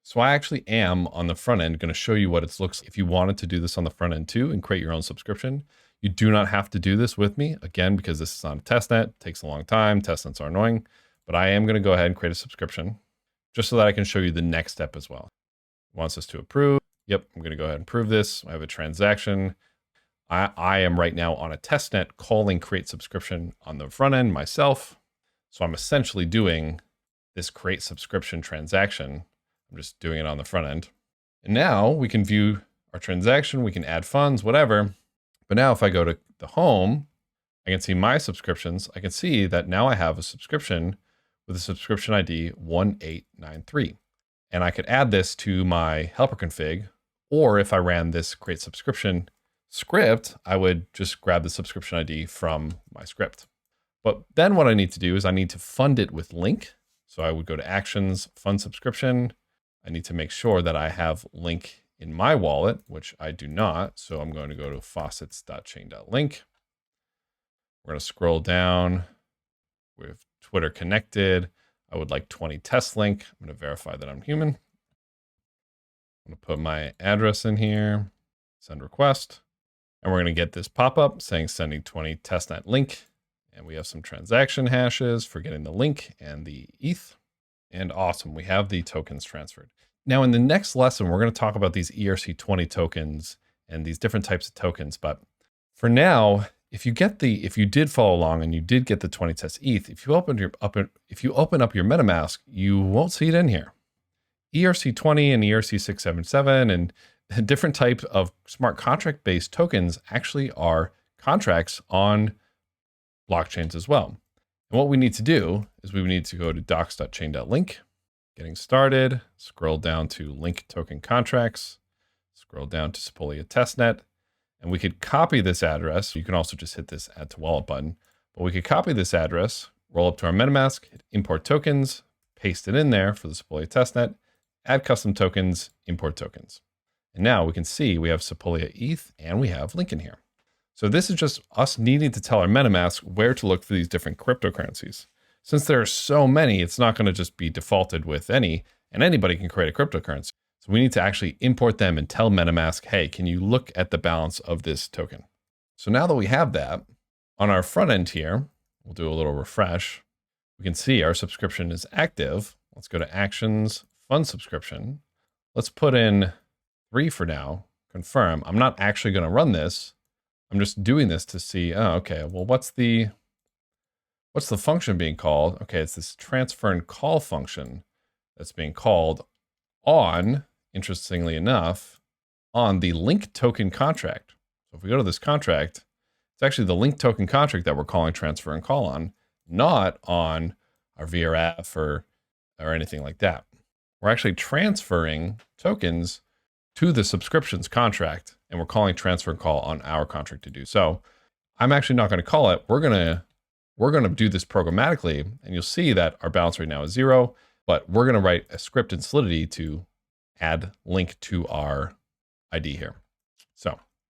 So I actually am on the front end going to show you what it looks like if you wanted to do this on the front end too and create your own subscription. You do not have to do this with me, again, because this is on a testnet. It takes a long time. Testnets are annoying, but I am going to go ahead and create a subscription just so that I can show you the next step as well. It wants us to approve. Yep, I'm going to go ahead and approve this. I have a transaction. I am right now on a testnet calling create subscription on the front end myself. So I'm essentially doing this create subscription transaction. I'm just doing it on the front end. And now we can view our transaction. We can add funds, whatever. But now if I go to the home, I can see my subscriptions. I can see that now I have a subscription with a subscription ID 1893. And I could add this to my helper config, or if I ran this create subscription script, I would just grab the subscription ID from my script. But then what I need to do is I need to fund it with Link. So I would go to actions, fund subscription. I need to make sure that I have Link in my wallet, which I do not. So I'm going to go to faucets.chain.link. We're going to scroll down with Twitter connected. I would like 20 test link. I'm going to verify that I'm human. I'm going to put my address in here, send request, and we're going to get this pop-up saying sending 20 testnet link. And we have some transaction hashes for getting the link and the ETH. And awesome, we have the tokens transferred. Now in the next lesson, we're going to talk about these ERC20 tokens and these different types of tokens. But for now, if you did follow along and you did get the 20 test ETH, if you open up your MetaMask, you won't see it in here. ERC20 and ERC677 and different types of smart contract based tokens actually are contracts on blockchains as well. And what we need to do is we need to go to docs.chain.link, getting started, scroll down to link token contracts, scroll down to Sepolia testnet, and we could copy this address. You can also just hit this add to wallet button, but we could copy this address, roll up to our MetaMask, hit import tokens, paste it in there for the Sepolia testnet, add custom tokens, import tokens. And now we can see we have Sepolia ETH and we have Link in here. So this is just us needing to tell our MetaMask where to look for these different cryptocurrencies. Since there are so many, it's not going to just be defaulted with any, and anybody can create a cryptocurrency. So we need to actually import them and tell MetaMask, hey, can you look at the balance of this token? So now that we have that, on our front end here, we'll do a little refresh. We can see our subscription is active. Let's go to actions, fund subscription. Let's put in 3 for now, confirm. I'm not actually going to run this. I'm just doing this to see, oh, okay, well, what's the function being called? Okay, it's this transfer and call function that's being called on, interestingly enough, on the link token contract. So if we go to this contract, it's actually the link token contract that we're calling transfer and call on, not on our VRF or anything like that. We're actually transferring tokens to the subscriptions contract, and we're calling transfer and call on our contract to do so. I'm actually not going to call it. We're going to do this programmatically, and you'll see that our balance right now is 0, but we're going to write a script in Solidity to add link to our ID here.